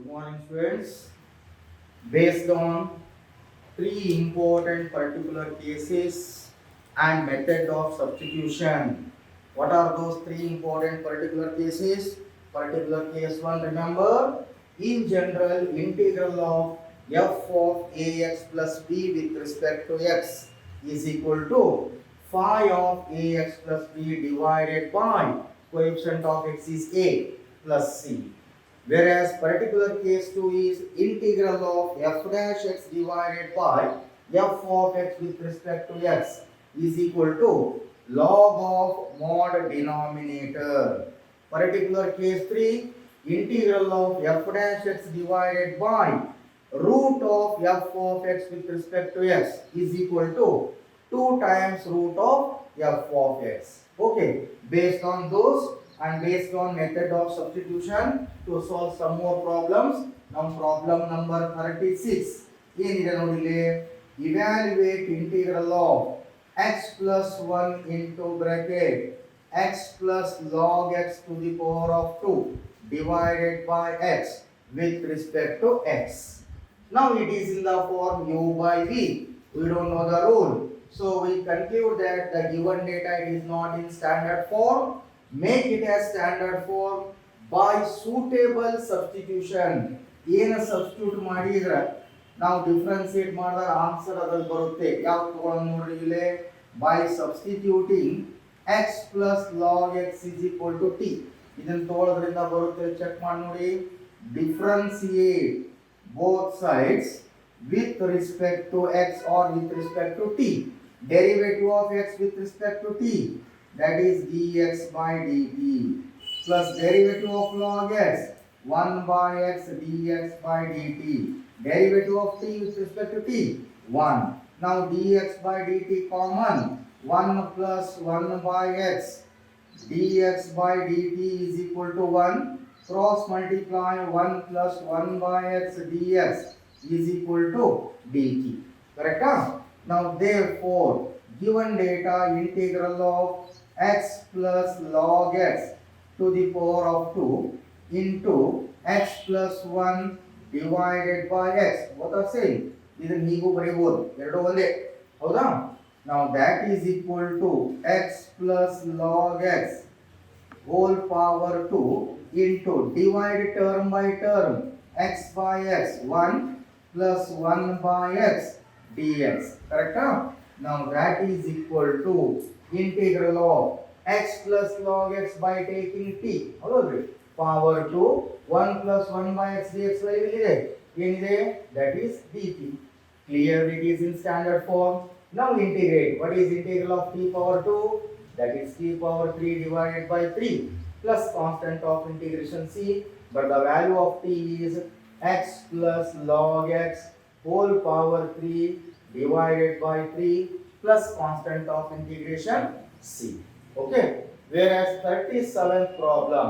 Good morning, students. Based on three important particular cases and method of substitution. What are those three important particular cases? Particular case one, remember, in general, integral of f of ax plus b with respect to x is equal to phi of ax plus b divided by coefficient of x is a plus c. Whereas particular case 2 is integral of f dash x divided by f of x with respect to x is equal to log of mod denominator. Particular case 3, integral of f dash x divided by root of f of x with respect to x is equal to 2 times root of f of x. Okay, based on those and based on method of substitution to solve some more problems. Now problem number 36. Evaluate integral of x plus 1 into bracket x plus log x to the power of 2 divided by x with respect to x. Now it is in the form u by v. We don't know the rule. So we conclude that the given data is not in standard form. Make it as standard form by suitable substitution. ಏನು substitute ಮಾಡಿದ್ರೆ ನಾವು differentiate ಮಾಡಿದಾಗ answer ಅದ್ರಲ್ಲಿ ಬರುತ್ತೆ. ಯಾವ್ದು ತಗೊಳ್ಳೋಣ ನೋಡ್ರಿ ಇಲ್ಲಿ, by substituting x plus log x is equal to t. ಇದನ್ನ ತಗೊಳ್ಳೋದ್ರಿಂದ ಬರುತ್ತೆ, ಚೆಕ್ ಮಾಡಿ ನೋಡಿ. Differentiate both sides with respect to x or with respect to t. Derivative of x with respect to t, that is dx by dt, plus derivative of log x 1 by x dx by dt. Derivative of t with respect to t 1. Now dx by dt common, 1 plus 1 by x dx by dt is equal to 1. Cross multiply 1 plus 1 by x dx is equal to dt. Correct? Now therefore given data integral of x plus log x to the power of 2 into x plus 1 divided by x. Both are same. ಇದನ್ನ ಹೀಗೂ ಬರೆಯಬಹುದು, ಎರಡು ಒಂದೇ, ಹೌದಾ? Now that is equal to x plus log x whole power 2 into divide term by term x by x 1 plus 1 by x dx. Correct? Now that is equal to integral of x plus log x by taking t. ಹೌದು, power 2 1 plus 1 by x dx ಏನಿದೆ, that is dt. Clear, it is in standard form. Now integrate. What is integral of t power 2? That is t power 3 divided by 3 plus constant of integration c. But the value of t is x plus log x whole power 3 divided by 3 plus constant of integration c. Okay. Whereas 37th problem,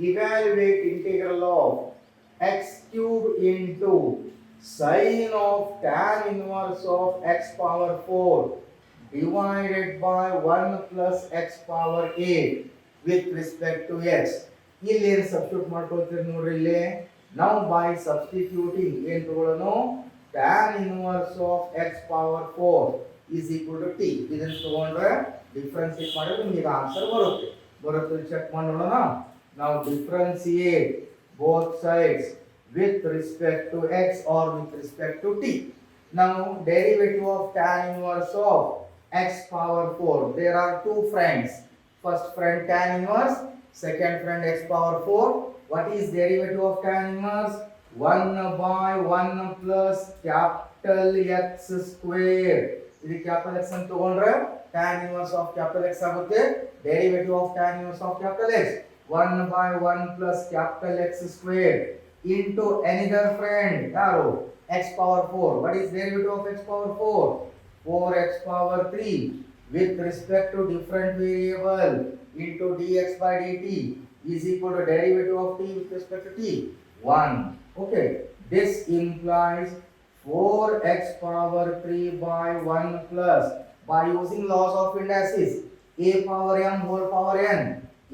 evaluate integral of x cube into sine of tan inverse of x power 4 divided by 1 plus x power 8 with respect to x. ಇಲ್ಲಿ ಏನು substitute ಮಾಡ್ಕೊಳ್ತೀರಿ ನೋಡ್ರಿ, ಇಲ್ಲಿ ನಾವು by substituting ಏನು ತಗೊಳ್ಳೋಣ, tan inverse of x power 4 is equal to t. ಇದನ್ನು ತಗೊಂಡ್ರೆ differentiate ಮಾಡಿದ್ರೆ ನಿಮಗೆ ಆನ್ಸರ್ ಬರುತ್ತೆ, ಚೆಕ್ ಮಾಡಿ ನೋಡೋಣ. ನಾವು differentiate both sides with respect to x or with respect to t. Now derivative of tan inverse of x power 4. There are two friends. First friend tan inverse, second friend x power 4. What is derivative of tan inverse? 1 by 1 plus capital X square. ಇದು capital X ಅಂತ ತಗೊಂಡ್ರೆ tan inverse of capital X ಆಗುತ್ತೆ. Derivative of tan inverse of capital X 1 by 1 plus capital X square into another friend, yaru, x power 4. What is derivative of x power 4? 4x power 3 with respect to different variable into dx by dt is equal to derivative of t with respect to t 1. Okay, this implies 4x power 3 by 1 plus, by using laws of indices, a power m whole power n,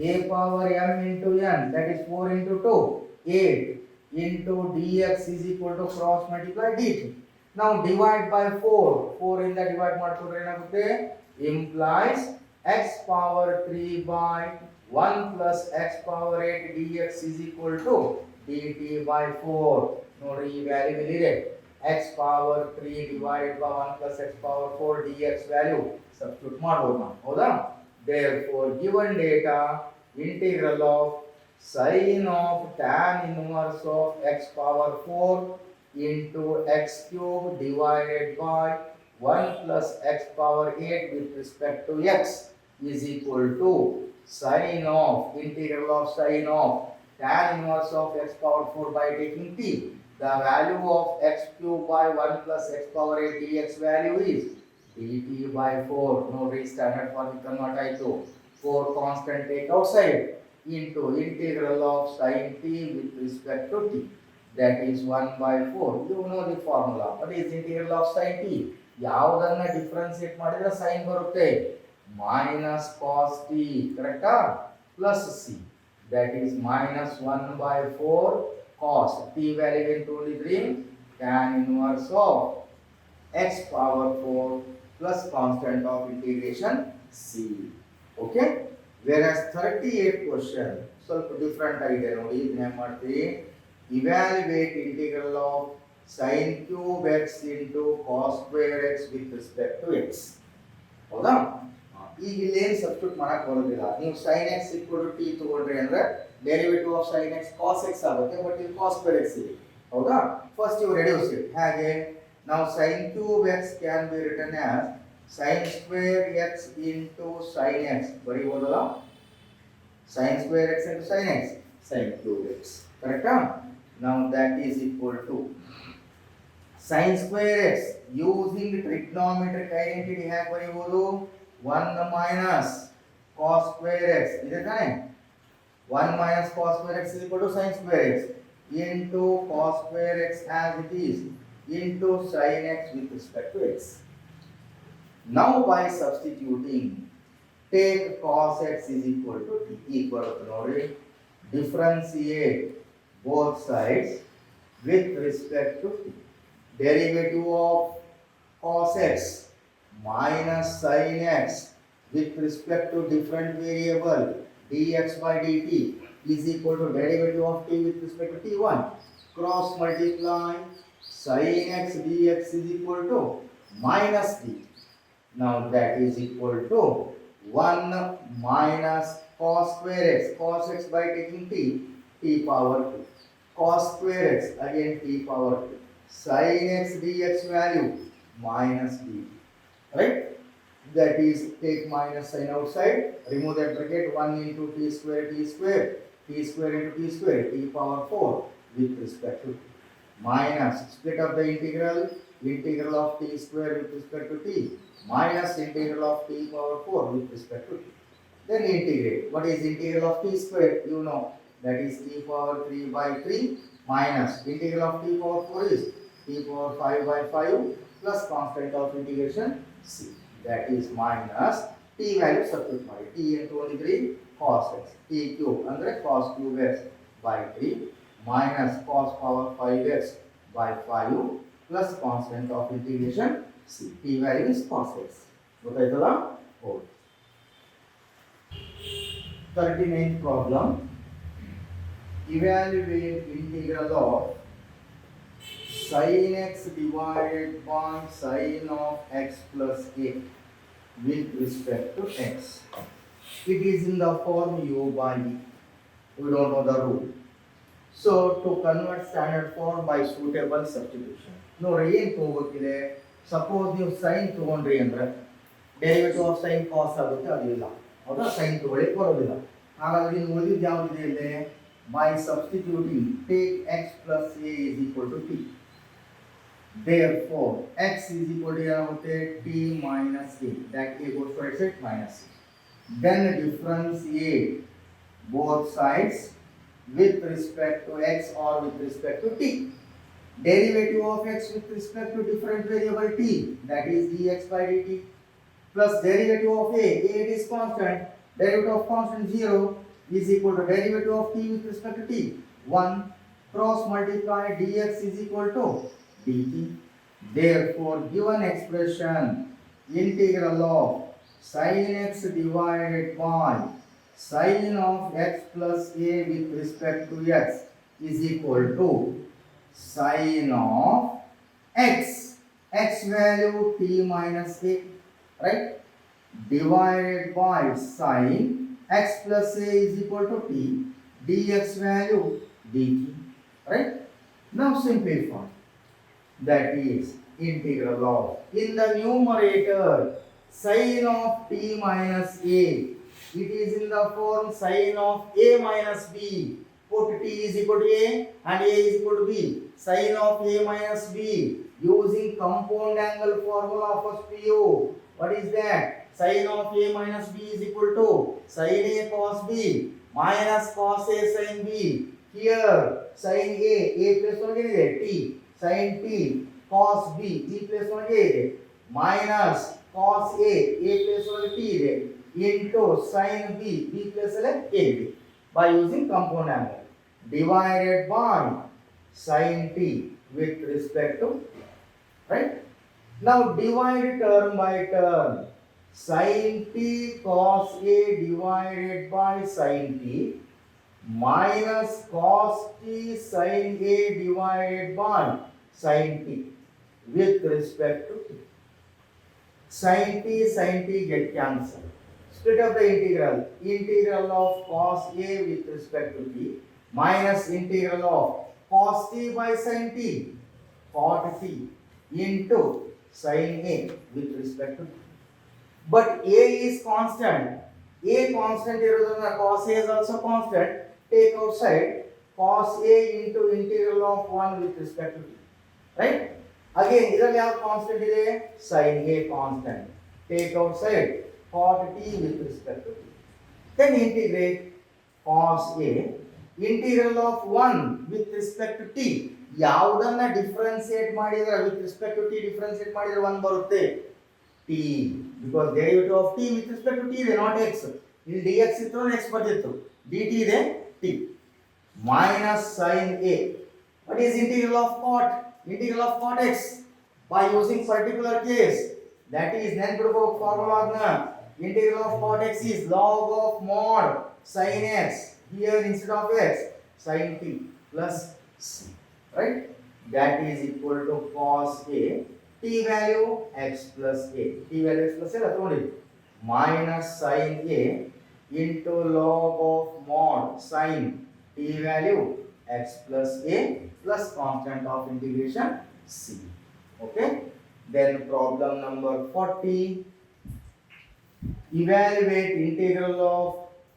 a power m into n, that is 4 into 2 8 into dx is equal to cross multiply dt. Now divide by 4. 4 in the divide ಮಾಡಿಕೊಂಡ್ರೆ ಏನಾಗುತ್ತೆ implies x power 3 by 1 plus x power 8 dx is equal to dt by 4. ನೋಡ್ರಿ ಈ value ಇಲ್ಲಿದೆ x power 3 divided by 1 plus x power 4 dx value substitute ಮಾಡಬಹುದು ನಾವು ಹೌದಾ. Therefore given data integral of sin of tan inverse of x power 4 into x cube divided by 1 plus x power 8 with respect to x is equal to sin of integral of sin of tan inverse of x power 4 by taking t. The value of x cube by 1 plus x power 8 dx value is dt by 4. Nodri standard form convert ಆಯಿತು. 4 constant take outside into integral of sin t with respect to t. That is 1 by 4. You know the formula. What is integral of sin t? ಯಾವುದನ್ನ differentiate ಮಾಡಿದ್ರೆ sin ಬರುತ್ತೆ minus cos t. ಕರೆಕ್ಟಾ plus c. That is minus 1 by 4 cos t value into 3 tan inverse of x power 4 plus constant of integration c. Okay. Whereas 38 question ಸ್ವಲ್ಪ different ಆಗಿದೆ ನೋಡಿ. ಇದನ್ನ ಮಾಡ್ತೀವಿ evaluate integral of sin cube x into cos square x with respect to x. ಹೌದಾ. ಈಗ ಇಲ್ಲಿ ಏನು substitute ಮಾಡಕ್ ಬರೋದಿಲ್ಲ. ನೀವು sin x equal to t ತಗೊಂಡ್ರಿ ಅಂದ್ರೆ derivative of sin x cos x ಆಗುತ್ತೆ. ಬಟ್ ಇಲ್ಲಿ cos square x ಇದೆ. ಹೌದಾ. First you reduce it. ಹಾಗೆ ನಾವು sin cube x can be written as sin square x into sin x. ಬರೀಬಹುದಲ್ಲ sin square x into sin x, sin cube x. Correct? Now that is equal to sin square x using trigonometric identity ಹೇಗೆ ಬರೆಯಬಹುದು 1 minus cos square x ಇದೆ ತಾನೆ 1 minus cos square x is equal to sin square x into cos square x as it is into sin x with respect to x. Now by substituting take cos x is equal to t equal to ನೋಡಿ differentiate both sides with respect to t. Derivative of cos x minus sin x with respect to different variable dx by dt is equal to derivative of t with respect to t1. Cross multiply sin x dx is equal to minus t. Now that is equal to 1 minus cos square x, cos x by taking t, t power 2. Cos square x again t power 2. Sin x dx value minus dt. Right? That is take minus sign outside, remove that bracket 1 into t square into t square t power 4 with respect to t. Minus split of the integral of t square with respect to t minus integral of t power 4 with respect to t. Then integrate. What is integral of t square? You know that is t power 3 by 3 minus integral of t power 4 is t power 5 by 5 plus constant of integration c. That is minus t value substitute ಮಾಡಿ t into only 3 cos x t cube ಅಂದ್ರೆ cos cube x by 3 minus cos power 5x by 5 plus constant of integration c. T value is cos x. ಗೊತ್ತಾಯ್ತಲ್ಲ? Okay. 39th problem. Evaluate integral of sin x divided by sin of x plus a with respect to x. It is in the form u by v. We don't know the rule. So to convert standard form by suitable substitution. ನೋಡಿ ಏನು ತಗೋಬೇಕಿದೆ. Suppose ನೀವು sign ತಗೊಂಡ್ರಿ ಅಂದ್ರೆ derivative of sine ಕಾಸ್ ಆಗುತ್ತೆ, ಅದು ಇಲ್ಲ. ಹೌದಾ? Sign ತಗೊಳ್ಳಿಕ್ಕೆ ಬರೋದಿಲ್ಲ. ಹಾಗಾದ್ರೆ ಇನ್ನು ಉಳಿದಿದ್ದು ಯಾವುದಿದೆ ಇಲ್ಲಿ? By substituting take x plus a is equal to t. Therefore x is equal to ಏನಾಗುತ್ತೆ t minus a. That a goes to x minus a. Then differentiate both sides with respect to x or with respect to t. Derivative of x with respect to different variable t, that is dx by dt, plus derivative of a it is constant, derivative of constant 0 is equal to derivative of t with respect to t 1 cross multiply dx is equal to dt. Therefore, given expression integral of sin x divided by sin of x plus a with respect to x is equal to sin of x value t minus a, right, divided by sin x plus a is equal to t dx value dt, right. Now simplify, that is integral of, in the numerator, sin of t minus a, it is in the form sin of a minus b, put t is equal to a and a is equal to b, sin of a minus b using compound angle formula of PO. What is that? Sin of a minus b is equal to sin a cos b minus cos a sin b. Here sin a plus 1 is t, sin t cos b plus 1 is minus cos a plus 1 t is into sin b plus a by using compound angle divided by sin t with respect to, right. Now divide term by term, sin t cos a divided by sin t minus cos t sin a divided by sin t with respect to t. Sin t get cancelled. Split up the integral. Integral of cos a with respect to t minus integral of cos t by sin t, cot t into sin a with respect to t. But a is constant. A constant irodana cos a is also constant. Take outside cos a into integral of 1 with respect to t. Right? Again, idರಲ್ಲಿ ಯಾವ constant ಇದೆ? sin a constant. Take outside cot t with respect to t. Then integrate cos a integral of 1 with respect to t. ಯಾವುದನ್ನ ಡಿಫರೆನ್ಸಿಯೇಟ್ ಮಾಡಿದ್ರೆ with respect to t ಡಿಫರೆನ್ಸಿಯೇಟ್ ಮಾಡಿದ್ರೆ 1 ಬರುತ್ತೆ. t, because derivative of t with respect to t ಇದೆ, not x. ಇಲ್ಲಿ dx ಇತ್ತು x ಬರ್ತಿತ್ತು, dt ಇದೆ t minus sin a. What is integral of cot? Integral of cot x by using particular case, that is ನೆನ್ಪಿಡ್ಬೇಕು ಫಾರ್ಮುಲಾನ. Integral of cot x is log of mod sin x, here instead of x sin t plus c, right, that is equal to cos a, t value x plus a, t value x plus a ತಗೊಂಡಿ minus sin a into log of mod sin t value x plus a plus constant of integration c. Okay, then problem number 40, evaluate integral of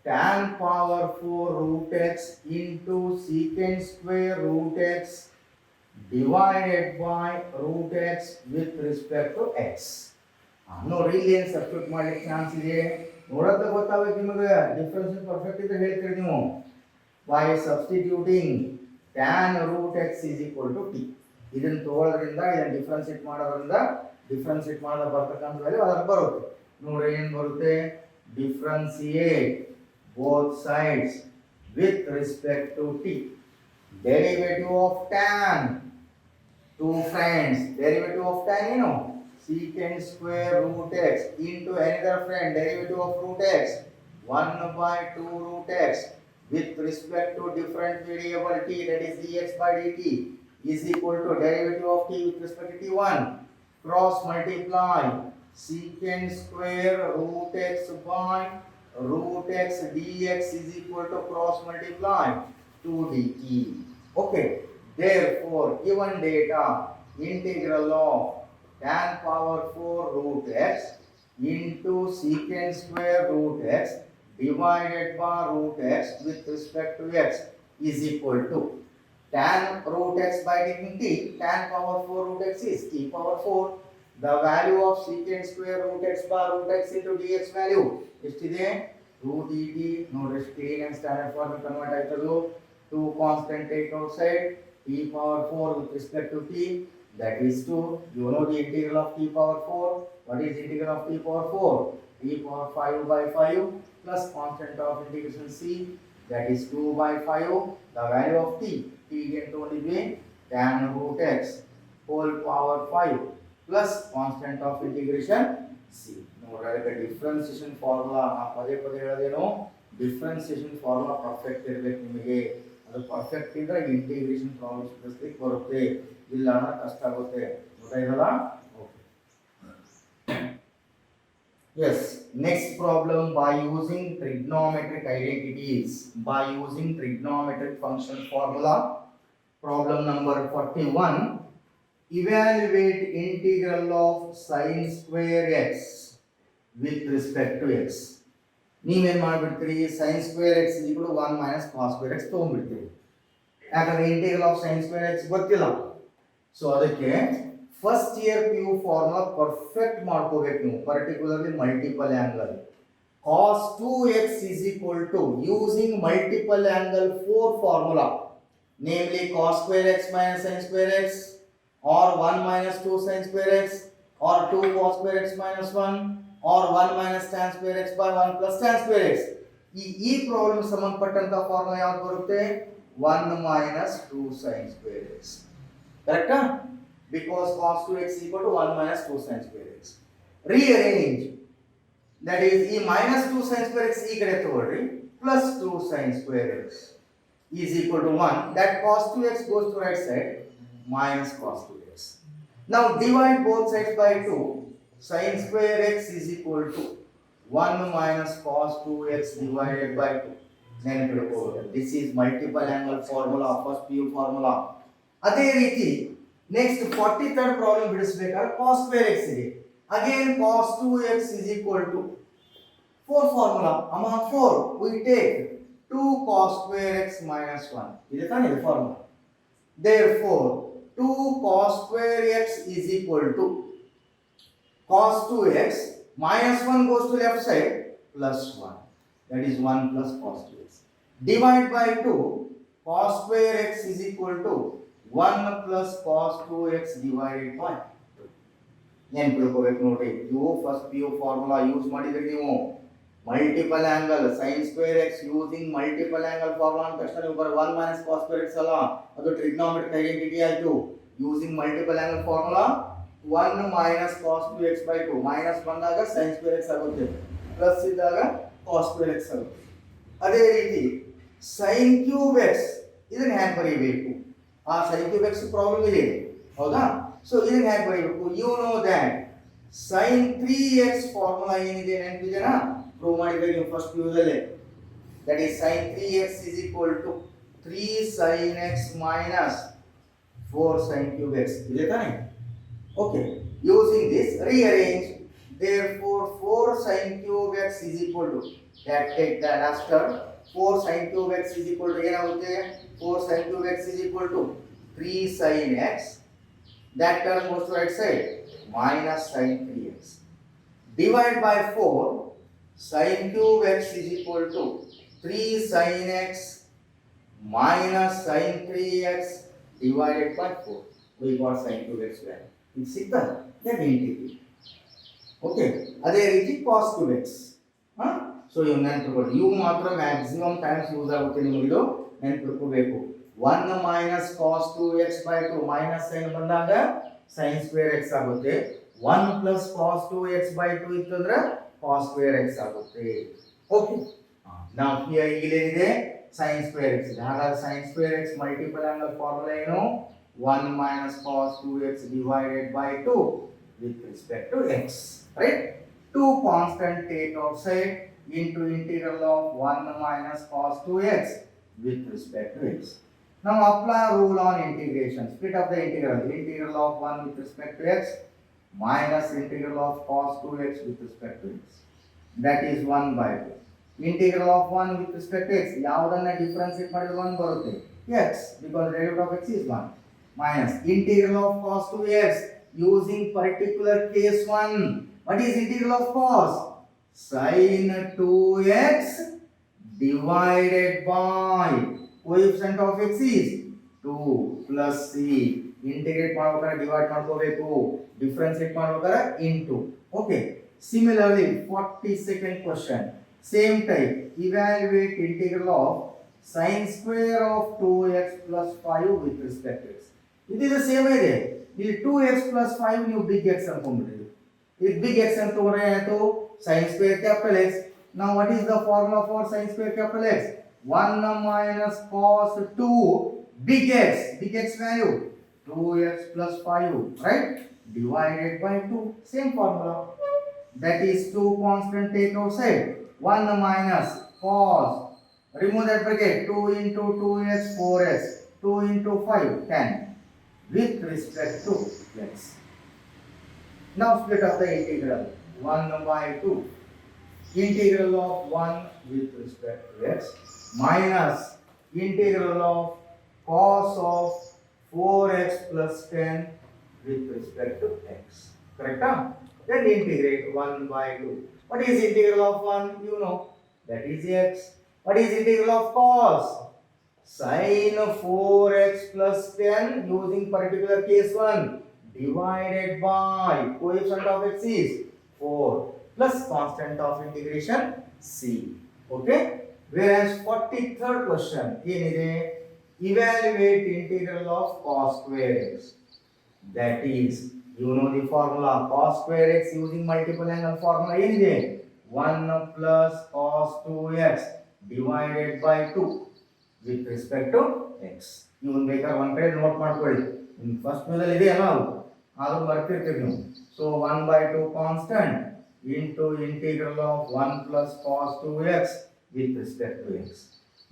tan power 4 root x into secant square root x divided by root x with respect to x. ನೋಡ್ರಿ ಇಲ್ಲಿ ಏನು substitute ಮಾಡ್ಲಿಕ್ಕೆ chance ಇದೆ ನೋಡೋದ ಗೊತ್ತಾಗಬೇಕು ನಿಮಗೆ. Difference perfect ಇದ್ರೆ ಹೇಳ್ತೀರಿ ನೀವು. by substituting tan root x is equal to t. ಇದನ್ನ ತಗೊಳ್ಳೋದ್ರಿಂದ ಇದನ್ನ ಡಿಫರೆನ್ಷಿಯೇಟ್ ಮಾಡೋದ್ರಿಂದ ಡಿಫರೆನ್ಷಿಯೇಟ್ ಮಾಡೋದ ಬರ್ತಕ್ಕಂಥ ವ್ಯಾಲ್ಯೂ ಅದಕ್ಕೆ ಬರುತ್ತೆ. ನೋಡ್ರಿ ಏನು ಬರುತ್ತೆ? Differentiate both sides with respect to t. Derivative of tan, two friends, derivative of tan ಏನು? secant square root x into another friend, derivative of root x 1 by 2 root x with respect to different variable t, that is dx by dt, is equal to derivative of t with respect to t1 cross multiply secant square root x by root x dx is equal to cross multiply 2 dt. Okay, therefore given data, integral of tan power 4 root x into secant square root x divided by root x with respect to x is equal to tan root x by taking t, tan power 4 root x is t power 4. The value of secant square root x by root x into dx value ಎಷ್ಟಿದೆ? 2 dt. ನೋಡ್ರಿ stain and standard form convert ಆಯ್ತದು. 2 constant take outside, t power 4 with respect to t, that is 2. You know the integral of t power 4. What is integral of t power 4? t power 5 by 5 plus constant of integration c, that is 2 by 5, the value of t going to only be tan root x whole power 5 plus constant of integration c. ನೋಡ್ರಿ differentiation formula ನಾ ಪದೇ ಪದೇ ಹೇಳೋದೇನು, differentiation formula perfect ಇರಬೇಕು ನಿಮಗೆ. ಅದು perfect ಇದ್ರೆ integration problems ಬಿಡಿಸ್ಲಿಕ್ಕೆ ಬರುತ್ತೆ, ಇಲ್ಲ ಅಂದ್ರೆ ಕಷ್ಟ ಆಗುತ್ತೆ. ಗೊತ್ತಾಯ್ತಲ್ಲ? Yes, next problem by using trigonometric identities, by using trigonometric function formula. Problem number 41. Evaluate integral of sin square x with respect to x. ನೀವೇನು ಮಾಡ್ಬಿಡ್ತೀರಿ, sin square x is equal to 1 minus cos square x ತೊಗೊಂಡ್ಬಿಡ್ತೀರಿ. ಯಾಕಂದ್ರೆ integral of sin square x ಗೊತ್ತಿಲ್ಲ. So ಅದಕ್ಕೆ first year P U formula perfect ಮಾಡ್ಕೋಬೇಕು ನೀವು, particularly multiple angle. cos 2x is equal to using multiple angle 4 formula, namely cos square x minus sin square x, or 1 minus 2 sin square x, or 2 cos square x minus 1, or 1 minus tan square x by 1 plus tan square x. ಈ problem ಸಂಬಂಧಪಟ್ಟಂತ formula ಯಾವುದು ಬರುತ್ತೆ? 1 minus 2 sin square x. ಕರೆಕ್ಟಾ? Because cos 2x is equal to 1 minus 2 sin square x. Rearrange. That is, ಈ minus 2 sin square x ಈ ಕಡೆ ತಗೊಳ್ರಿ, plus 2 sin square x is equal to 1. That cos 2x goes to right side, minus cos 2x. Now divide both sides by 2. Sin square x is equal to 1 minus cos 2x divided by 2. This is multiple angle formula, first PU formula. ಅದೇ ರೀತಿ next 43rd problem ಬಿಡಿಸಬೇಕಾದ್ರೆ cos square x ಇದೆ. Again cos 2x is equal to 4 formula. Among 4 we take 2 cos square x minus 1. ಇದೆ ತಾನೇ formula. Therefore 2 cos square x is equal to cos 2x minus 1 goes to left side plus 1. That is 1 plus cos 2x. Divide by 2. Cos square x is equal to 1 plus cos 2x divided by 2. ಏನು ತಿಳ್ಕೋಬೇಕು ನೋಡಿ, ಇವು first P U formula use ಮಾಡಿದ್ರೆ ನೀವು multiple angle sin square x using multiple angle formula ಅಂತ ತಕ್ಷಣ ನೀವು ಬರೋ 1 minus cos square x ಅಲ್ಲ, ಅದು ಟ್ರಿಗ್ನೋಮೆಟ್ರಿಕ್ ಐಡೆಂಟಿಟಿ ಆಯಿತು. Using multiple angle formula 1 minus cos 2x by 2. Minus ಬಂದಾಗ sin square x ಆಗುತ್ತೆ, ಪ್ಲಸ್ ಇದ್ದಾಗ cos square x ಆಗುತ್ತೆ. ಅದೇ ರೀತಿ sin cube x ಇದನ್ನ ಹೇಗೆ ಬರೀಬೇಕು? ಆ sin cube x ಪ್ರಾಬ್ಲಮ್ ಇದೆ, ಹೌದಾ? ಸೊ ಇದನ್ನ ಹೇಗೆ ಬರೀಬೇಕು? You know that sin 3x formula ಏನಿದೆ ನೆನಪಿದೆನಾ? ಪ್ರೂವ್ ಮಾಡಿದ್ರೆ ನೀವು ಫಸ್ಟ್ ಯೂಸಲ್ಲೇ. That is sin 3x is equal to 3 sin x minus 4 sin cube x. ಇದೆ ತಾನೇ? Okay, using this rearrange. Therefore 4 sin cube x is equal to, that take the last term, 4 sin cube x is equal to ಏನಾಗುತ್ತೆ? 4 sin cube x is equal to 3 sin x, that term goes to right side, minus sin 3x. Divide by 4. Sin cube x is equal to 3 sin x minus sin 3x divided by 4. We got sin cube x value. ಇದು ಸಿಗ್ತಾ? then integrate. Okay, ಅದೇ ರೀತಿ cos cube x. So ಇವು ನೆನಪಿಟ್ಕೊಳ್ಳಿ, ಇವು ಮಾತ್ರ maximum times use ಆಗುತ್ತೆ ನಿಮಗೆ, ಇದು ನೆನಪಿಟ್ಕೋಬೇಕು. 1 minus cos 2x by 2 minus sine ಬಂದಾಗ sin square x ಆಗುತ್ತೆ. 1 plus cos 2x by 2 ಇತ್ತಂದ್ರೆ cos square x ಆಗುತ್ತೆ. ಓಕೆ, ನಾವು ಇಲ್ಲೇನಿದೆ sin square x ಇದೆ. ಹಾಗಾದ್ರೆ sin square x multiple angle formula ಏನು? 1 minus cos 2x divided by 2 with respect to x, right? 2 constant take outside into integral of 1 minus cos 2x with respect to x. Now apply rule on integration. Split up the integral. Integral of 1 with respect to x minus integral of cos 2x with respect to x. That is 1 by 2. Integral of 1 with respect to x. ಯಾವುದನ್ನ differentiate ಮಾಡಿದ್ರೆ 1 ಬರುತ್ತೆ, x, because derivative of x is 1. Minus integral of cos 2x using particular case 1. What is integral of cos? Sin 2x divided by coefficient of x is 2 plus c. Integrate ಮಾಡ್ಬೇಕಾದ್ರೆ divide ಮಾಡ್ಕೋಬೇಕು, differentiate ಮಾಡ್ಬೇಕಾದ್ರೆ into. Okay, similarly 42nd question, same type. Evaluate integral of sin square of 2x plus 5 with respect to x. It is the same idea. This 2x plus 5 ನೀವು big x ಅನ್ಕೊಂಡ್ಬಿಟ್ಟಿದ್ದೀವಿ. If big x ಅಂತ ತಗೊಂಡ್ರೆ ಏನಾಯ್ತು sin square capital X. Now what is the formula for sin square capital X? 1 minus cos 2 big X. Big X value 2x plus 5, right? Divided by 2. Same formula. That is 2 constant take outside. 1 minus cos. Remove that bracket. 2 into 2x 4x. 2 into 5 10. With respect to x. Now split up the integral. 1 by 2. Integral of 1 with respect to x minus integral of cos of 4x plus 10 with respect to x. Correct? Then integrate 1 by 2. What is integral of 1? You know. That is x. What is integral of cos? Sin 4x plus 10 using particular case 1 divided by coefficient of x is 4 plus constant of integration c. Okay? Whereas 43rd question, evaluate integral of cos square x. That is, you know the formula cos square x using multiple angle formula 1 plus cos 2x divided by 2 with respect to x. You will make a one kade note ಮಾಡ್ಕೊಳ್ಳಿ. In first ನಲ್ಲಿ ಇದೆ ಅಲ್ಲ ಅದು ಬರ್ತಿರ್ತೀವಿ ನೀವು. So 1 by 2 constant into integral of 1 plus cos 2x with respect to x.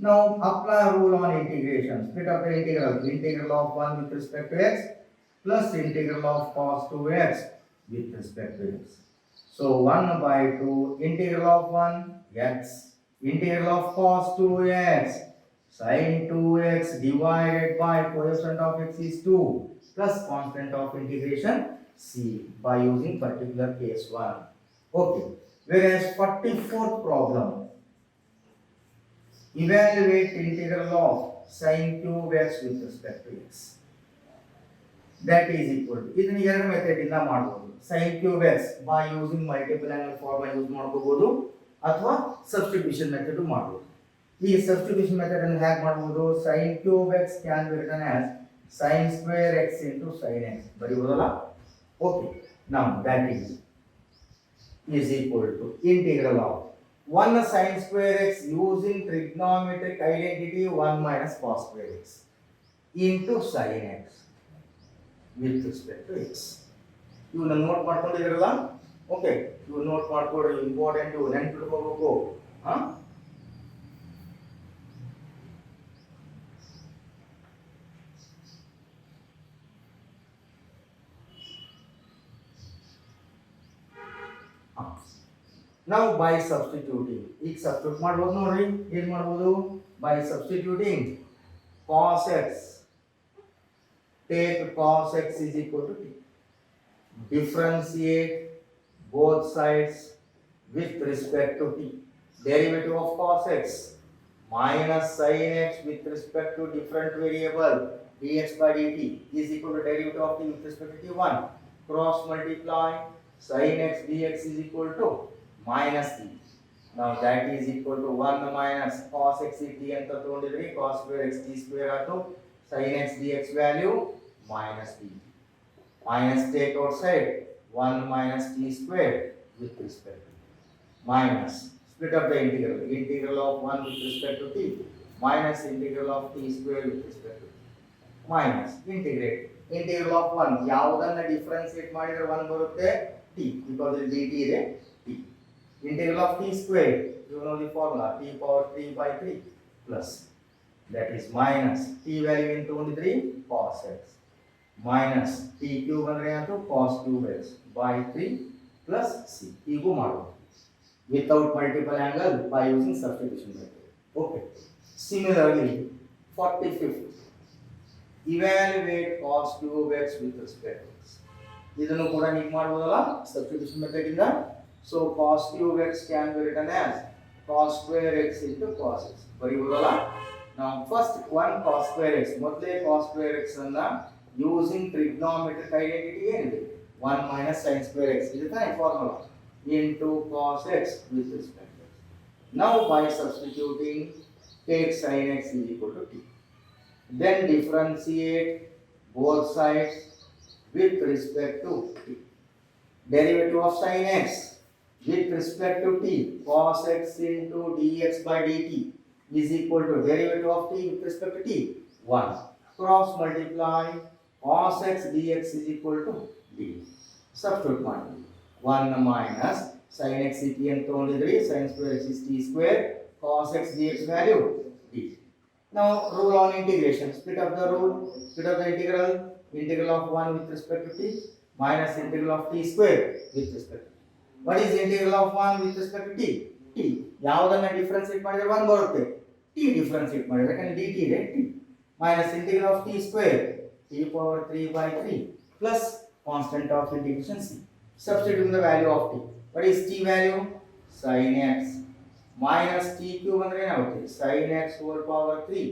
Now apply rule on integration. Split up the integral. Integral of 1 with respect to x plus integral of cos 2x with respect to x. So 1 by 2 integral of 1 x integral of cos 2x sin 2x divided by coefficient of x is 2 plus constant of integration c by using particular case 1. Okay. Whereas 44th problem, evaluate integral of sin cube x with respect to x. That is equal to ಇದನ್ನ ಎರಡು method ಇಂದ ಮಾಡಬಹುದು. sin cube x by using multiple angle formula use ಮಾಡ್ಕೋಬಹುದು ಅಥವಾ substitution method ಮಾಡಬಹುದು. ಈ substitution method ಅನ್ನು ಹೇಗೆ ಮಾಡಬಹುದು? sin cube x can be written as sin square x into sin x ಬರೆಯಬಹುದಲ್ಲ? Okay. Now that is equal to integral of 1 sin square x using trigonometric identity 1 minus cos square x into sin x with respect to x. ಇವನ್ನ note ಮಾಡ್ಕೊಂಡಿದ್ದೀರಲ್ಲ? Okay, ಇವು note ಮಾಡ್ಕೊಡ್ರಿ, important, ನೆನ್ಪಿಟ್ಕೋಬೇಕು. Now by substituting, ಈಗ substitute ಮಾಡ್ಬೋದು ನೋಡ್ರಿ. ಏನ್ ಮಾಡ್ಬೋದು? By substituting cos x, take cos x is equal to t. Differentiate both sides with respect to t. Derivative of cos x minus sin x with respect to different variable dx by dt is equal to derivative of t with respect to t1. Cross multiply sin x dx is equal to minus t. Now that is equal to 1 minus cos x t ಅಂತ ತಗೊಂಡಿದ್ರಿ. cos square x t square ಆಯ್ತು. sin x dx value minus t. Minus take outside 1 minus t square with respect to minus. Split up the integral. Integral of 1 with respect to t minus integral of t square with respect to t. Minus integrate. Integral of 1 ಯಾವುದನ್ನ differentiate ಮಾಡಿದ್ರೆ 1 ಬರುತ್ತೆ t because ಇಲ್ಲಿ dt ಇದೆ t. Integral of t square, you know the formula, t power 3 by 3 plus that is minus t value into 23 cos x minus t cube ಅಂದ್ರೆ ಏನು? cos cube x by 3 plus c. ಹೀಗೂ ಮಾಡಬಹುದು without multiple angle by using substitution method. Okay. Similarly, 45th, evaluate cos cube x with respect to x. ಇದನ್ನು ಕೂಡ ನೀವು ಮಾಡಬಹುದಲ್ಲ substitution method ಇಂದ. So cos cube x can be written as cos square x into cos x. ಬರೆಯಬಹುದಲ್ಲ? Now first one cos square x, ಮೊದಲೇ cos square x ಅನ್ನ using trigonometric identity ಏನಿದೆ? 1 minus sin square x is the formula into cos x with respect to x. Now by substituting take sin x is equal to t. Then differentiate both sides with respect to t. Derivative of sin x with respect to t, cos x into dx by dt is equal to derivative of t with respect to t, 1. Cross multiply cos x dx is equal to d. Substitute ಮಾಡಿ 1 minus sin x t ಅಂತ ತಗೊಂಡಿದ್ರಿ, sin square x is t square, cos x dx value d. Now rule on integration, split up the rule, split up the integral, integral of 1 with respect to t minus integral of t square with respect to t. What is integral of 1 with respect to t? t. ಯಾವುದನ್ನ differentiate ಮಾಡಿದ್ರೆ 1 ಬರುತ್ತೆ, t differentiate ಮಾಡಿದ್ರೆ ಯಾಕಂದ್ರೆ dt ಇದೆ t minus integral of t square t power 3 by 3 plus constant of integration c. Substituting the value of t. What is t value? Sin x minus t cube ಅಂದ್ರೆ ಏನಾಗುತ್ತೆ? Sin x whole power 3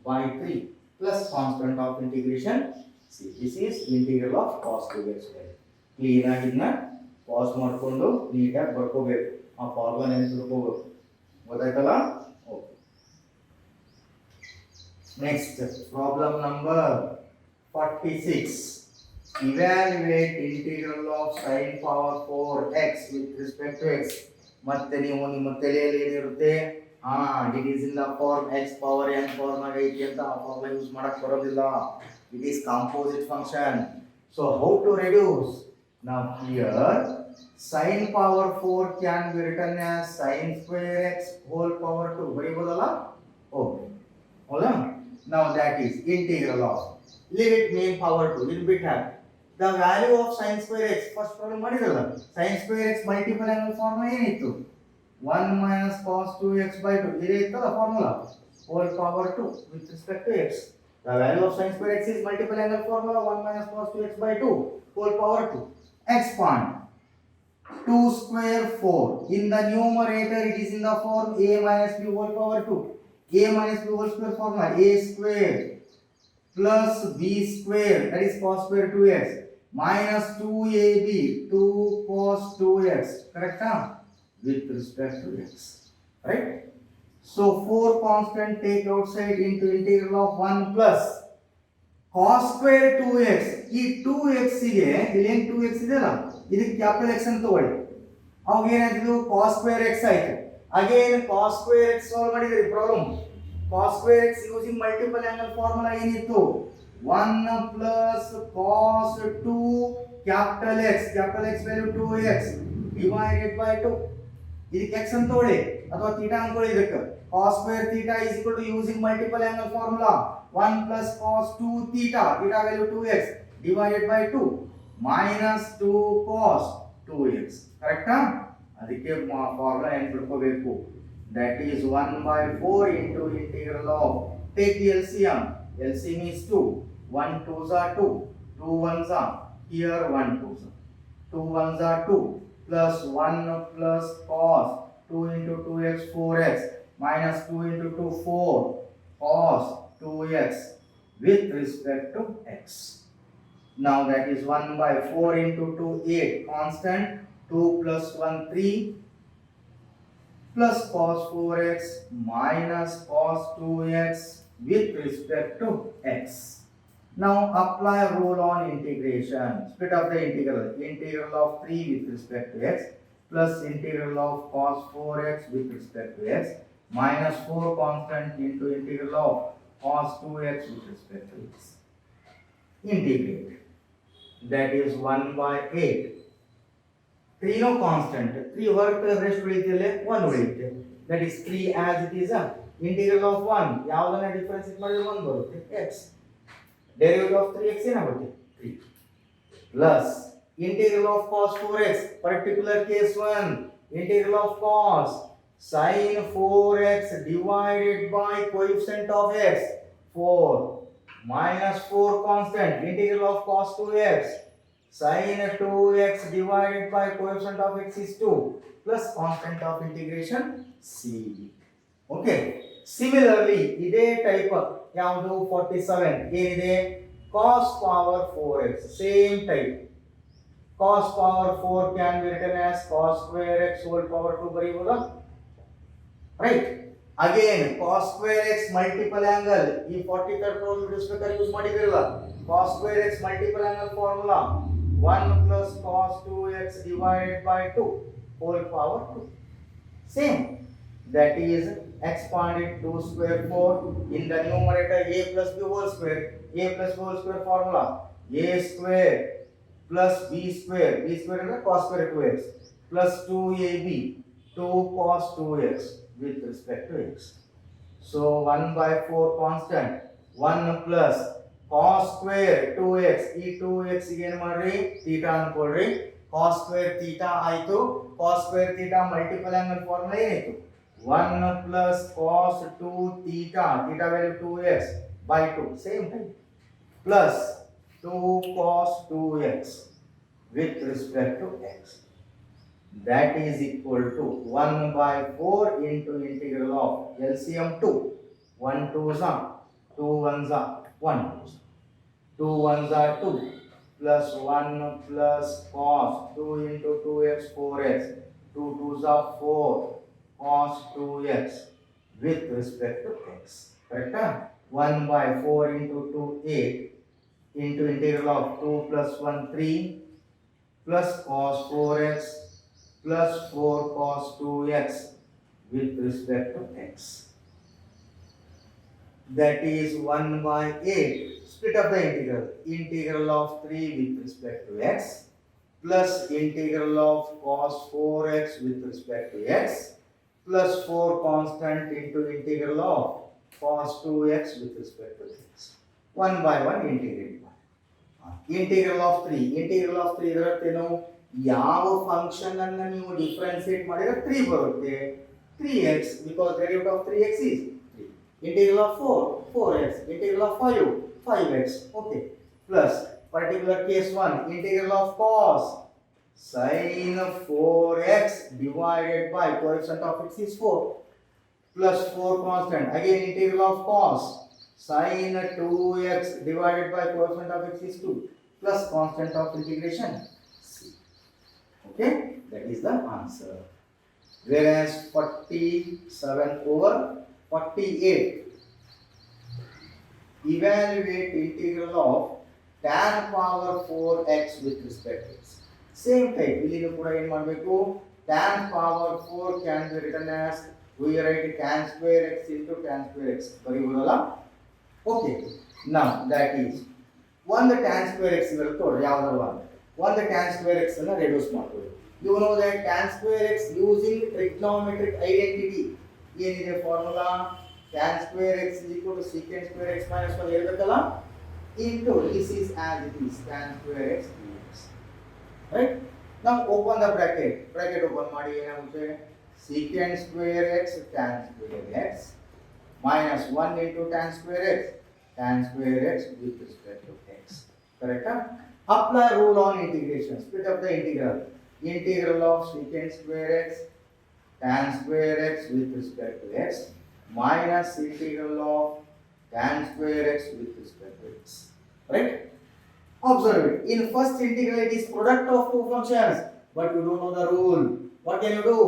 by 3 plus constant of integration c. This is integral of cos 2x. Clean ಆಗಿ ಇದನ್ನ pass ಮಾಡಿಕೊಂಡು ನೀಟಾಗಿ ಬರ್ಕೋಬೇಕು, ಆ formula ನೆನಪಿಟ್ಕೋಬೇಕು. ಗೊತ್ತಾಯ್ತಲ್ಲ? Okay. Next problem number 46. Evaluate integral of sin power 4x with respect to x. ಮತ್ತೆ ನೀವು ನಿಮ್ಮ ತಲೆಯಲ್ಲಿ ಏನಿರುತ್ತೆ, it is in the form x power n form ಆಗೈತಿ ಅಂತ ಆ ಫಾರ್ಮುಲಾ ಯೂಸ್ ಮಾಡಕ್ ಬರೋದಿಲ್ಲ. It is composite function. So how to reduce? Now here sin power 4 can be written as sin square x whole power 2. ಬರೀಬೋದಲ್ಲ? Okay. ಹೌದಾ? Now that is integral of limit main power 2 little bit have the value of sin square x. First problem ಮಾಡಿರಲ್ಲ, sin square x multiple angle formula ಏನಿತ್ತು? 1 minus cos 2x by 2 ಇದೇ ಇತ್ತಲ್ಲ formula, whole power 2 with respect to x. The value of sin square x is multiple angle formula 1 minus cos 2x by 2 whole power 2. Expand 2 square 4. In the numerator it is in the form a minus b whole power 2. A minus b whole square formula a square plus b square, that is cos square 2x minus 2ab 2 cos 2x, correct? With respect to x, right? So 4 constant take outside into integral of 1 plus cos square 2x. ಈ 2x ಗೆ ಇಲ್ಲಿ 2x ಇದೆಯಲ್ಲ, ಇದಕ್ಕೆ capital x ಅಂತ ತಗೊಳ್ಳಿ, ಅವಾಗ ಏನಾಯ್ತು? cos square x ಆಯ್ತು. Again cos square x solve ಮಾಡಿದ್ರಿ problem. cos square x using multiple angle formula ಏನಿತ್ತು? 1 plus cos 2 capital X value 2x divided by 2. ಇದಕ್ಕೆ x ಅಂತ ತಗೊಳ್ಳಿ ಅಥವಾ ಥೀಟಾ ಅನ್ಕೊಳ್ಳಿ. ಇದಕ್ಕೆ cos square theta is equal to using multiple angle formula 1 plus cos 2 theta value 2x divided by 2 minus 2 cos 2x, ಕರೆಕ್ಟಾ? ಅದಕ್ಕೆ formula ನೆನಪಿಟ್ಕೋಬೇಕು. That is 1 by 4 into integral of, take the LCM. LCM is 2. 1 2s are 2. 2 1s are, here 1 2s are. 2 1s are 2 plus 1 plus cos 2 into 2x 4x minus 2 into 2 4 cos 2x with respect to x. Now that is 1 by 4 into 2 8 constant, 2 plus 1 3 plus cos 4x minus cos 2x with respect to x. Now apply rule on integration. Split up the integral. Integral of 3 with respect to x plus integral of cos 4x with respect to x minus 4 constant into integral of cos 2x with respect to x. Integrate. That is 1 by 8. 3 no constant. 3 work rest ಉಳಿತಿಲ್ಲ, 1 ಉಳಿಯುತ್ತೆ. That is 3 as it is. Integral of 1 ಯಾವುದನ್ನ differentiate ಮಾಡಿದ್ರೆ 1 ಬರುತ್ತೆ, x. Derivative of 3x ಏನಾಗುತ್ತೆ? 3 plus integral of cos 4x, particular case 1, integral of cos sin 4x divided by coefficient of x 4 minus 4 constant, integral of cos 2x sin 2x divided by coefficient of x is 2 plus constant of integration c. Okay. Similarly, ಇದೇ type ಯಾವುದು 47 ಏನಿದೆ? cos power 4x, same type. cos power 4 can be written as cos square x whole power 2 ಬರೀಬೋದಾ? Right? Again cos square x multiple angle ಈ 43rd problem ಬಿಡಿಸಬೇಕಾದ್ರೆ use ಮಾಡಿದಿರಲ್ಲ cos square x multiple angle formula 1 plus cos 2x divided by 2 whole power 2 same that is expanded 2 square 4 in the numerator a plus b whole square formula a square plus b square is cos square 2x plus 2ab 2 cos 2x with respect to x. So 1 by 4 constant 1 plus cos square 2x ಈ 2x ಏನು ಮಾಡ್ರಿ theta ಅನ್ಕೊಳ್ಳ್ರಿ cos square theta ಆಯ್ತು cos square theta multiple angle formula ಏನಿತ್ತು 1 plus cos 2 theta value 2x by 2 same thing plus 2 cos 2x with respect to x. That is equal to 1 by 4 into integral of LCM 2. 1 2s are 2 1s are 1 2s. 2 1s are 2 plus 1 plus cos 2 into 2x 4x. 2 2s are 4 cos 2x with respect to x. Correct? 1 by 4 into 2 8 into integral of 2 plus 1 3 plus cos 4x plus 4 cos 2x with respect to x. That is 1 by 8. Split up the integral. Integral of 3 with respect to x plus integral of cos 4x with respect to x plus 4 constant into integral of cos 2x with respect to x. 1 by 1 integrate. Integral of 3 ಇದರತ್ತೇನು ಯಾವ function ಅನ್ನು ನೀವು differentiate ಮಾಡಿದ್ರೆ 3 ಬರುತ್ತೆ 3x because derivative of 3x is 3 integral of 4x integral of 5x okay plus particular case 1 integral of cos sin 4x divided by coefficient of x is 4 plus 4 constant again integral of cos sin 2x divided by coefficient of x is 2 plus constant of integration c. Okay, that is the answer. Whereas 47 over 48 evaluate integral of tan power 4x with respect to x. Same type ಇಲ್ಲಿ ಕೂಡ ಏನು ಮಾಡಬೇಕು tan power 4 can be written as we write tan square x into tan square x ಬರೀಬಹುದಲ್ಲ. Okay, now that is ಒಂದು tan square x ಇರುತ್ತೆ ಯಾವ್ದಾದ್ರು ಒಂದು tan square x ಅನ್ನು reduce ಮಾಡ್ಬೋದು. You know that tan square x using trigonometric identity ಏನಿದೆ formula tan square x is equal to secant square x minus 1 ಇರಬೇಕಲ್ಲ into this is as it is tan square x dx. Right? Now open the bracket open ಮಾಡಿ ಏನಾಗುತ್ತೆ secant square x tan square x minus 1 into tan square x with respect to x. Correct? Apply rule on integration. Split up the integral. Integral of secant square x tan square x with respect to x minus integral of tan square x with respect to x. Right? Observe it. In first integral it is product of two functions, but you don't know the rule. What can you do?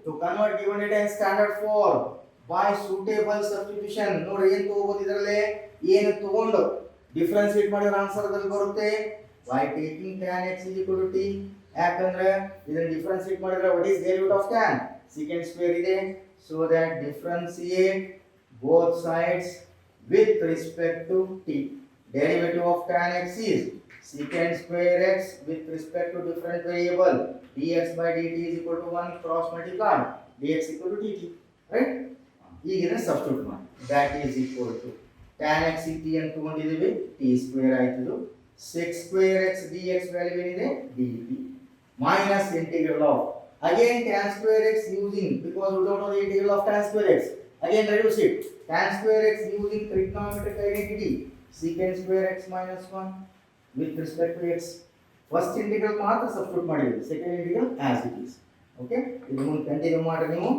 To convert given data in standard form by suitable substitution. ನೋಡಿ ಏನು ತಗೋಬಹುದು ಇದರಲ್ಲಿ ಏನು ತಗೊಂಡು differentiate ಮಾಡಿದ್ರೆ answer ಅದರಲ್ಲಿ ಬರುತ್ತೆ by taking tan x is equal to t ಯಾಕಂದ್ರೆ ಇದನ್ನ ಡಿಫರೆನ್ಶಿಯೇಟ್ ಮಾಡಿದ್ರೆ what is derivative of tan secant square ಇದೆ so that differentiate both sides with respect to t. Derivative of tan x is secant square x with respect to different variable dx by dt is equal to 1 cross multiply dx equal to dt. Right? ಈಗ ಇದನ್ನ substitute ಮಾಡಿ that is equal to tan x t ಅಂತ ತಗೊಂಡಿದ್ದೀವಿ t square ಆಯ್ತು sec square x dx value ಏನಿದೆ dt minus integral of again tan square x using because we don't know the integral of tan square x again reduce it tan square x using trigonometric identity secant square x minus 1 with respect to x. First integral ಮಾತ್ರ substitute ಮಾಡಿದ್ವಿ second integral as it is. Okay, ಇದು ಮುಂದೆ continue ಮಾಡಿ ನೀವು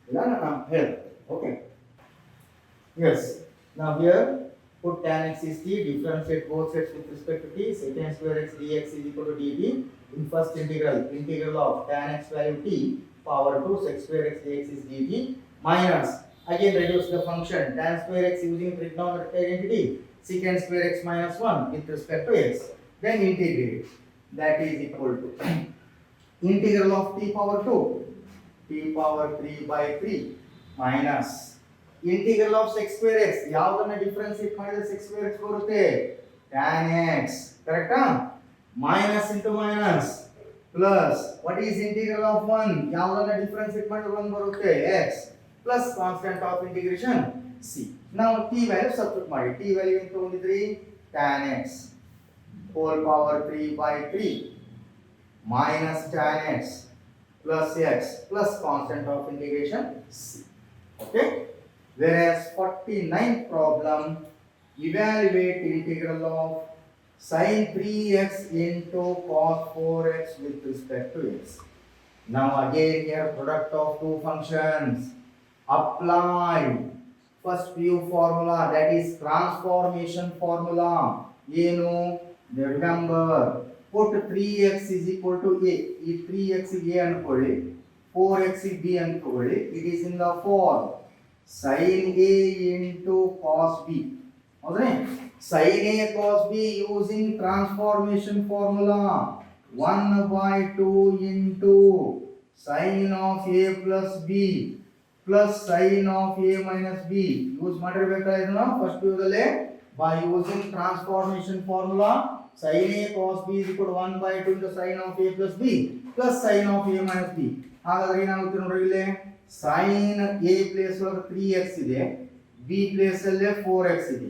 ಇದನ್ನ ನಾನು ಹೇಳ್ತೀನಿ. Okay, yes, now here put tan x is t, differentiate both sides with respect to t, secant square x dx is equal to dt. In first integral of tan x value t power 2 sec square x dx is dt minus Again reduce the function tan square x using trigonometric identity secant square x minus 1 with respect to x. Then integrate. That is equal to integral of t power 2 t power 3 by 3 minus integral of sec square x ಯಾವುದನ್ನ differentiate ಮಾಡಿದ್ರೆ sec square x ಬರುತ್ತೆ tan x ಕರೆಕ್ಟಾ minus into minus plus what is integral of 1 ಯಾವುದನ್ನ differentiate ಮಾಡಿದ್ರೆ 1 ಬರುತ್ತೆ x plus constant of integration c. Now t value substitute ಮಾಡಿ t value ಏನು ತಗೊಂಡಿದ್ರಿ tan x whole power 3 by 3 minus tan x plus x plus constant of integration c. Okay, whereas 49th problem evaluate integral of sin 3x into cos 4x with respect to x. Now again here product of two functions apply first view formula, that is transformation formula. ಏನು remember put 3x is equal to a ಈ 3x ಗೆ a ಅನ್ಕೊಳ್ಳಿ 4x ಗೆ b ಅನ್ಕೊಳ್ಳಿ. it is in the form sin a into cos b. ಹೌದ್ರಿ sin a cos b using transformation formula 1 by 2 into sin of a plus b plus sin of a minus b. Use ಮಾಡಿರಬೇಕಾದ್ರೆ first ಯೂಸಲ್ಲೇ by using transformation formula sin a cos b is equal to 1 by 2 into sin of a plus b plus sin of a minus b. ಹಾಗಾದ್ರೆ ಏನಾಗುತ್ತೆ ನೋಡ್ರಿ ಇಲ್ಲಿ sin a place ಒಳಗೆ 3x ಇದೆ b place ಅಲ್ಲಿ 4x ಇದೆ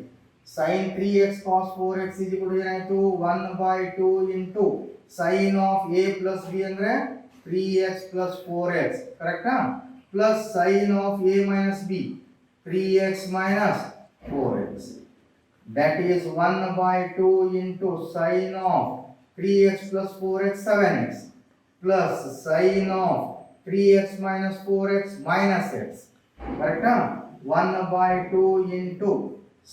sin 3x cos 4x is equal to ಏನಾಯ್ತು 1 by 2 into sin of a plus b ಅಂದ್ರೆ 3x plus 4x ಕರೆಕ್ಟಾ plus sin of a minus b 3x minus 4x. That is 1 by 2 into sin of 3x plus 4x 7x plus sin of 3x minus 4x minus x. Correct? 1 by 2 into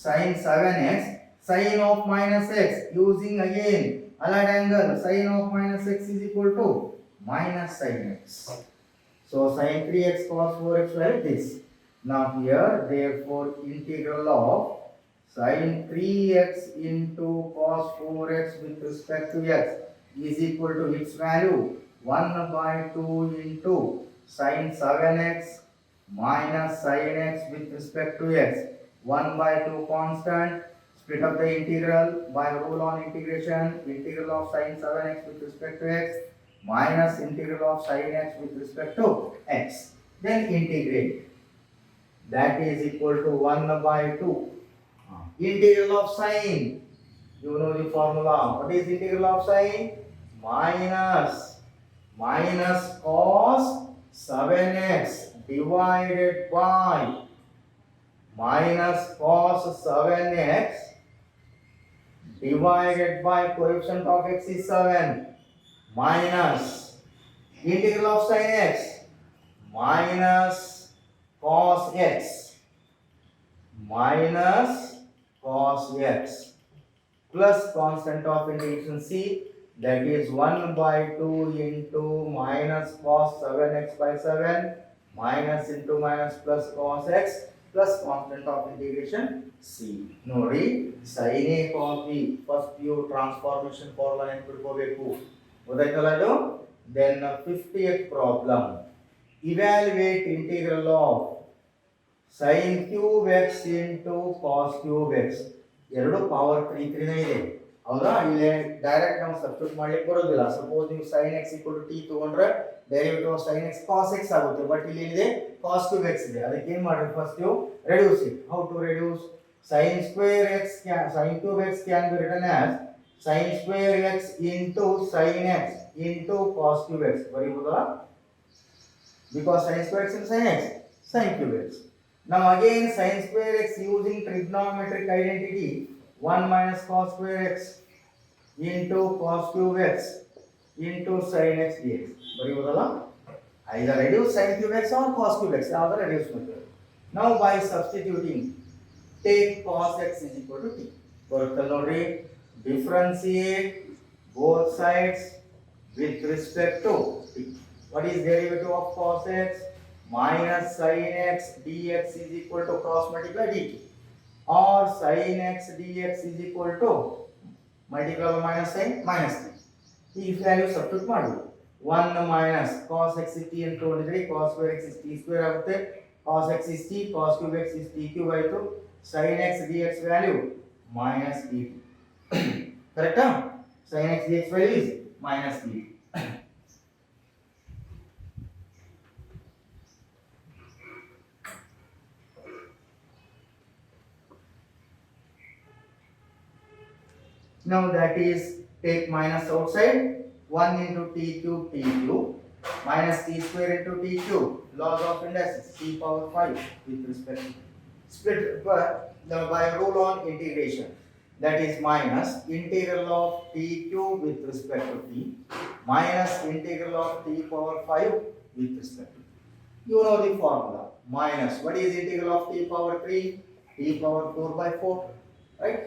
sin 7x sin of minus x using again allied angle sin of minus x is equal to minus sin x. So sin 3x cos 4x like this. Now here therefore integral of sin 3x into cos 4x with respect to x is equal to its value 1 by 2 into sin 7x minus sin x with respect to x. 1 by 2 constant, split up the integral by rule on integration, integral of sin 7x with respect to x minus integral of sin x with respect to x. Then integrate. That is equal to 1 by 2. Integral of sin, you know the formula. What is integral of sin? Minus cos 7x divided by minus cos 7x divided by coefficient of x is 7 minus integral of sin x minus cos x minus cos x plus constant of integration c, that is 1 by 2 into minus cos 7x by 7 minus into minus plus cos x plus constant of integration c. ನೋಡಿ sin a cos b first view transformation formula ನೆನಪಿಟ್ಕೋಬೇಕು ಗೊತ್ತಾಯ್ತಲ್ಲ ಇದು. then 50th problem evaluate integral of sin cube x into cos cube x. ಎರಡು power 3 ನೇ ಇದೆ ಹೌದಾ. ಇಲ್ಲಿ direct ನಾವು substitute ಮಾಡ್ಲಿಕ್ಕೆ ಬರೋದಿಲ್ಲ. ಸಪೋಸ್ ನೀವು sin x t ತಗೊಂಡ್ರೆ derivative of sin x cos x ಆಗುತ್ತೆ. ಬಟ್ ಇಲ್ಲಿ ಇದೆ cos cube x ಇದೆ. ಅದಕ್ಕೆ ಏನು ಮಾಡ್ರಿ ಫಸ್ಟ್ ನೀವು reduce it. How to reduce? sin square x sin cube x can be written as sin square x into sin x into cos cube x ಬರೀಬಹುದಾ? because sin square x into sin x sin cube x. Now again sin square x using trigonometric identity 1 minus cos square x into cos cube x into sin x dx ಬರೀಬಹುದಲ್ಲ? either reduce sin cube x or cos cube x ಯಾವ್ದಾರ reduce ಮಾಡ್ತೀವಿ. now by substituting take cos x is equal to t ಬರುತ್ತಲ್ಲ ನೋಡ್ರಿ. differentiate both sides with respect to t. what is derivative of cos x? minus sin x dx is equal to cross multiply dt, or sin x dx is equal to multiply by minus sin minus t. ಈ value substitute ಮಾಡಬೇಕು. 1 minus cos x is t ಅಂತ ತಗೊಂಡಿದ್ರೆ cos square x is t square ಆಗುತ್ತೆ. cos x is t, cos cube x is t cube ಆಯಿತು. sin x dx value minus dt. ಕರೆಕ್ಟಾ? sin x dx value is minus dt. Now that is, take minus outside, 1 into t cube minus t square into t cube, log of indices t power 5 with respect to split by rule on integration, that is minus integral of t cube with respect to t minus integral of t power 5 with respect to t. You know the formula. Minus, what is integral of t power 3? T power 4 by 4, right?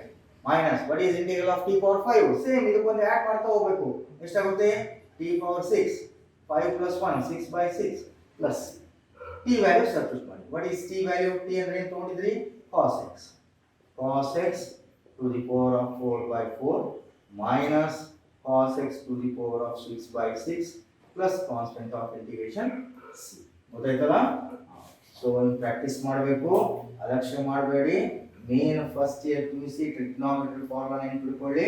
Minus, what is integral of t power 5? Same, ಇದಕ್ಕೊಂದು add ಮಾಡ್ತಾ ಹೋಗಬೇಕು. ಎಷ್ಟಾಗುತ್ತೆ? t power 6, 5 plus 1, 6 by 6 plus t value substitute ಮಾಡಿ. What is t value? t ಅಂದ್ರೆ ಏನು ತಗೊಂಡಿದ್ರಿ? cos x. cos x to the power of 4 by 4 minus cos x to the power of 6 by 6 plus constant of integration c. ಗೊತ್ತಾಯ್ತಲ್ಲ? So ಒಂದು practice ಮಾಡಬೇಕು, ಅಲಕ್ಷ್ಯ ಮಾಡಬೇಡಿ. Main first year PUC trigonometry formula ನೆನಪಿಟ್ಕೊಳ್ಳಿ,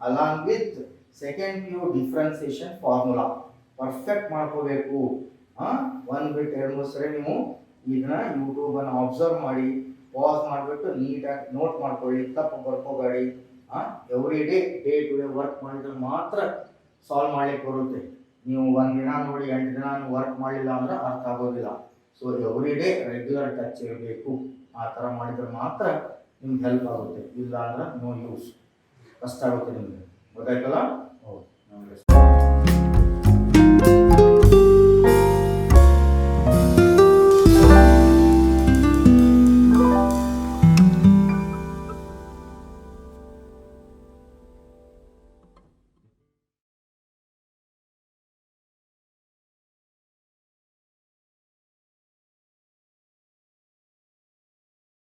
along with second PU differentiation formula perfect ಮಾಡ್ಕೋಬೇಕು. ಒಂದು ಬಿಟ್ಟು 2-3 ಸರಿ ನೀವು ಇದನ್ನ ಯೂಟ್ಯೂಬ್ ಅನ್ನು ಅಬ್ಸರ್ವ್ ಮಾಡಿ ಪಾಸ್ ಮಾಡಿಬಿಟ್ಟು ನೀಟಾಗಿ ನೋಟ್ ಮಾಡ್ಕೊಳ್ಳಿ, ತಪ್ಪು ಬರ್ಕೋಬೇಡಿ. Every day to day work ಮಾಡಿದ್ರೆ ಮಾತ್ರ ಸಾಲ್ವ್ ಮಾಡ್ಲಿಕ್ಕೆ ಬರುತ್ತೆ. ನೀವು ಒಂದು ದಿನ ನೋಡಿ 8 ದಿನ ವರ್ಕ್ ಮಾಡಲಿಲ್ಲ ಅಂದ್ರೆ ಅರ್ಥ ಆಗೋದಿಲ್ಲ. So every day regular touch ಇರಬೇಕು. ಆ ಥರ ಮಾಡಿದ್ರೆ ಮಾತ್ರ ನಿಮ್ಗೆ ಹೆಲ್ಪ್ ಆಗುತ್ತೆ, ಇಲ್ಲ ಅಂದ್ರೆ ನೋ ಯೂಸ್, ಕಷ್ಟ ಆಗುತ್ತೆ ನಿಮಗೆ. ಗೊತ್ತಾಯ್ತಲ್ಲ? ಓಕೆ.